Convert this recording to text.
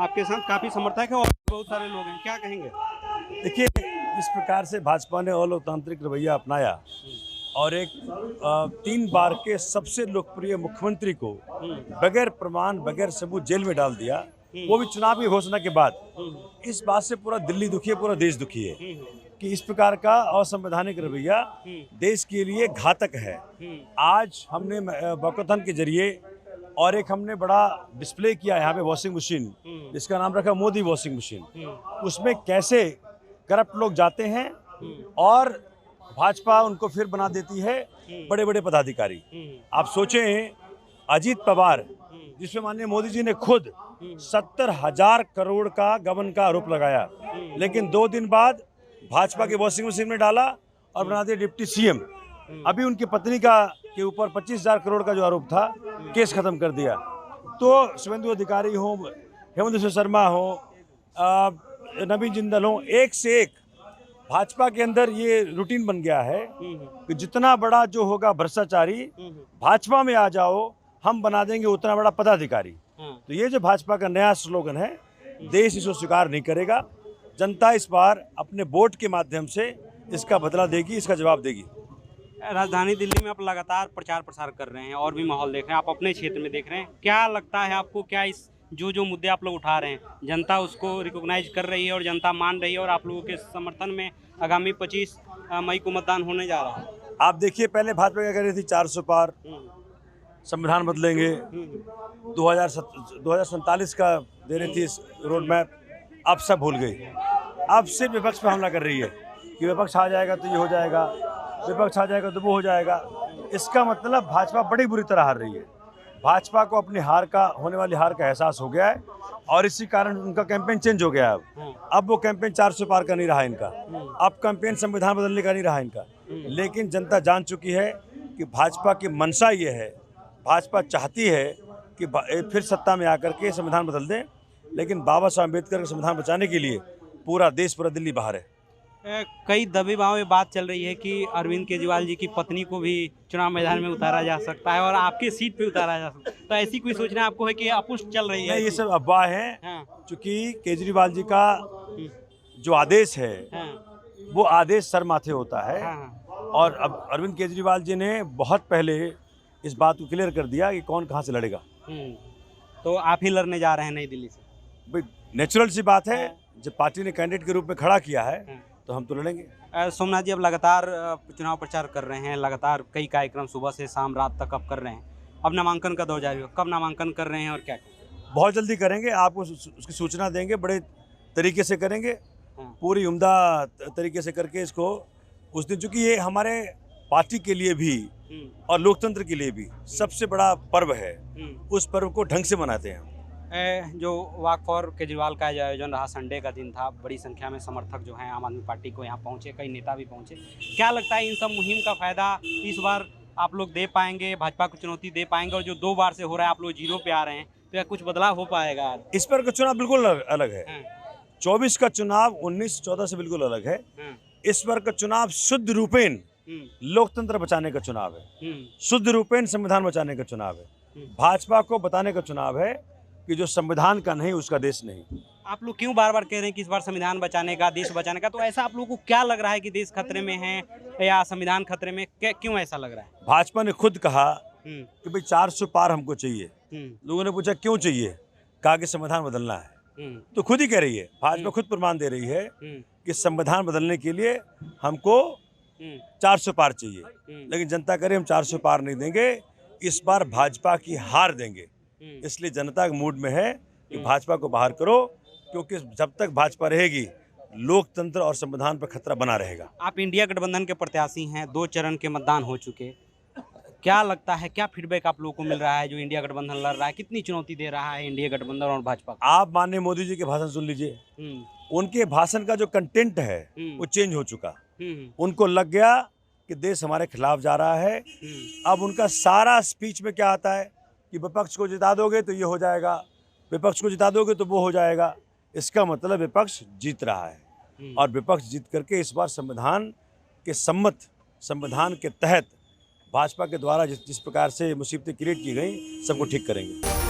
आपके साथ काफ़ी समर्थक हैं और बहुत सारे लोग हैं, क्या कहेंगे? देखिए, इस प्रकार से भाजपा ने अलोकतांत्रिक रवैया अपनाया और एक 3 बार के सबसे लोकप्रिय मुख्यमंत्री को बगैर प्रमाण, बगैर सबूत जेल में डाल दिया, वो भी चुनाव की घोषणा के बाद। इस बात से पूरा दिल्ली दुखी है, पूरा देश दुखी है कि इस प्रकार का असंवैधानिक रवैया देश के लिए घातक है। आज हमने वॉकथन के जरिए और एक हमने बड़ा डिस्प्ले किया यहाँ पे वॉशिंग मशीन, जिसका नाम रखा मोदी वॉशिंग मशीन। उसमें कैसे करप्ट लोग जाते हैं और भाजपा उनको फिर बना देती है बड़े बड़े पदाधिकारी। आप सोचें, अजीत पवार जिसमें माननीय मोदी जी ने खुद 70,000 करोड़ का गबन का आरोप लगाया, लेकिन 2 दिन बाद भाजपा के वॉशिंग मशीन में डाला और बना दिया डिप्टी सीएम। अभी उनकी पत्नी के ऊपर 25,000 करोड़ का जो आरोप था, केस खत्म कर दिया। तो शुभेंदु अधिकारी हो, हेमंत बिस्वा शर्मा हो, नवीन जिंदल हो, एक से एक भाजपा के अंदर ये रूटीन बन गया है कि जितना बड़ा जो होगा भ्रष्टाचारी, भाजपा में आ जाओ, हम बना देंगे उतना बड़ा पदाधिकारी। तो ये जो भाजपा का नया स्लोगन है, देश इसको स्वीकार नहीं करेगा। जनता इस बार अपने वोट के माध्यम से इसका बदला देगी, इसका जवाब देगी। राजधानी दिल्ली में आप लगातार प्रचार प्रसार कर रहे हैं और भी माहौल देख रहे हैं, आप अपने क्षेत्र में देख रहे हैं, क्या लगता है आपको, क्या इस जो मुद्दे आप लोग उठा रहे हैं, जनता उसको रिकॉग्नाइज कर रही है और जनता मान रही है और आप लोगों के समर्थन में आगामी 25 मई को मतदान होने जा रहा है? आप देखिए, पहले भाजपा क्या कर रही थी, 400 पार, संविधान बदलेंगे, 2047 का दे रही थी रोड मैप, अब सब भूल गई। अब सिर्फ विपक्ष पर हमला कर रही है कि विपक्ष आ जाएगा तो ये हो जाएगा, विपक्ष आ जाएगा तो वो हो जाएगा। इसका मतलब भाजपा बड़ी बुरी तरह हार रही है। भाजपा को अपनी होने वाली हार का एहसास हो गया है और इसी कारण उनका कैंपेन चेंज हो गया है। अब वो कैंपेन 400 पार का नहीं रहा इनका, अब कैंपेन संविधान बदलने का नहीं रहा इनका। लेकिन जनता जान चुकी है कि भाजपा की मंशा ये है, भाजपा चाहती है कि फिर सत्ता में आकर के संविधान बदल दें, लेकिन बाबा साहब अम्बेडकर का संविधान बचाने के लिए पूरा देश, पूरा दिल्ली बाहर है। कई दबेबाव में बात चल रही है कि अरविंद केजरीवाल जी की पत्नी को भी चुनाव मैदान में उतारा जा सकता है और आपके सीट पे उतारा जा सकता है, तो ऐसी कोई सोचना आपको है कि अपुष्ट चल रही है? ये सब अफवाह है। क्योंकि केजरीवाल जी का जो आदेश है, वो आदेश सर माथे होता है। और अब अरविंद केजरीवाल जी ने बहुत पहले इस बात को क्लियर कर दिया कि कौन कहाँ से लड़ेगा। तो आप ही लड़ने जा रहे हैं नई दिल्ली से? भाई, नेचुरल सी बात है, जब पार्टी ने कैंडिडेट के रूप में खड़ा किया है तो हम तो लड़ेंगे। सोमनाथ जी, अब लगातार चुनाव प्रचार कर रहे हैं, लगातार कई कार्यक्रम सुबह से शाम रात तक अब कर रहे हैं, अब नामांकन का दौर जारी हो, कब नामांकन कर रहे हैं और क्या? बहुत जल्दी करेंगे, आपको उसकी सूचना देंगे, बड़े तरीके से करेंगे, पूरी उम्दा तरीके से करके इसको उस दिन, चूँकि ये हमारे पार्टी के लिए भी और लोकतंत्र के लिए भी सबसे बड़ा पर्व है, उस पर्व को ढंग से मनाते हैं। जो वॉक फॉर केजरीवाल का जो आयोजन रहा, संडे का दिन था, बड़ी संख्या में समर्थक जो हैं आम आदमी पार्टी को यहाँ पहुँचे, कई नेता भी पहुँचे, क्या लगता है इन सब मुहिम का फायदा इस बार आप लोग दे पाएंगे, भाजपा को चुनौती दे पाएंगे? और जो 2 बार से हो रहा है, आप लोग 0 पे आ रहे हैं, तो क्या कुछ बदलाव हो पाएगा? इस बार का चुनाव बिल्कुल अलग है। 24 का चुनाव 19-14 से बिल्कुल अलग है। इस बार का चुनाव शुद्ध रूपेण लोकतंत्र बचाने का चुनाव है, शुद्ध रूपेण संविधान बचाने का चुनाव है। भाजपा को बताने का चुनाव है कि जो संविधान का नहीं, उसका देश नहीं। आप लोग क्यों बार बार कह रहे हैं कि इस बार संविधान बचाने का, देश बचाने का? तो ऐसा आप लोगों को क्या लग रहा है कि देश खतरे में है या संविधान खतरे में, क्यों ऐसा लग रहा है? भाजपा ने खुद कहा कि भाई 400 पार हमको चाहिए। लोगों ने पूछा क्यों चाहिए, कहा कि संविधान बदलना है। तो खुद ही कह रही है, भाजपा खुद प्रमाण दे रही है कि संविधान बदलने के लिए हमको 400 पार चाहिए। लेकिन जनता करे हम 400 पार नहीं देंगे, इस बार भाजपा की हार देंगे। इसलिए जनता के मूड में है कि भाजपा को बाहर करो, क्योंकि जब तक भाजपा रहेगी लोकतंत्र और संविधान पर खतरा बना रहेगा। आप इंडिया गठबंधन के प्रत्याशी हैं, 2 चरण के मतदान हो चुके, क्या लगता है, क्या फीडबैक आप लोगों को मिल रहा है? जो इंडिया गठबंधन लड़ रहा है, कितनी चुनौती दे रहा है इंडिया गठबंधन और भाजपा? आप माननीय मोदी जी के भाषण सुन लीजिए, उनके भाषण का जो कंटेंट है वो चेंज हो चुका। उनको लग गया कि देश हमारे खिलाफ जा रहा है। अब उनका सारा स्पीच में क्या आता है कि विपक्ष को जिता दोगे तो ये हो जाएगा, विपक्ष को जिता दोगे तो वो हो जाएगा। इसका मतलब विपक्ष जीत रहा है और विपक्ष जीत करके इस बार संविधान के सम्मत, संविधान के तहत भाजपा के द्वारा जिस प्रकार से मुसीबतें क्रिएट की गई, सबको ठीक करेंगे।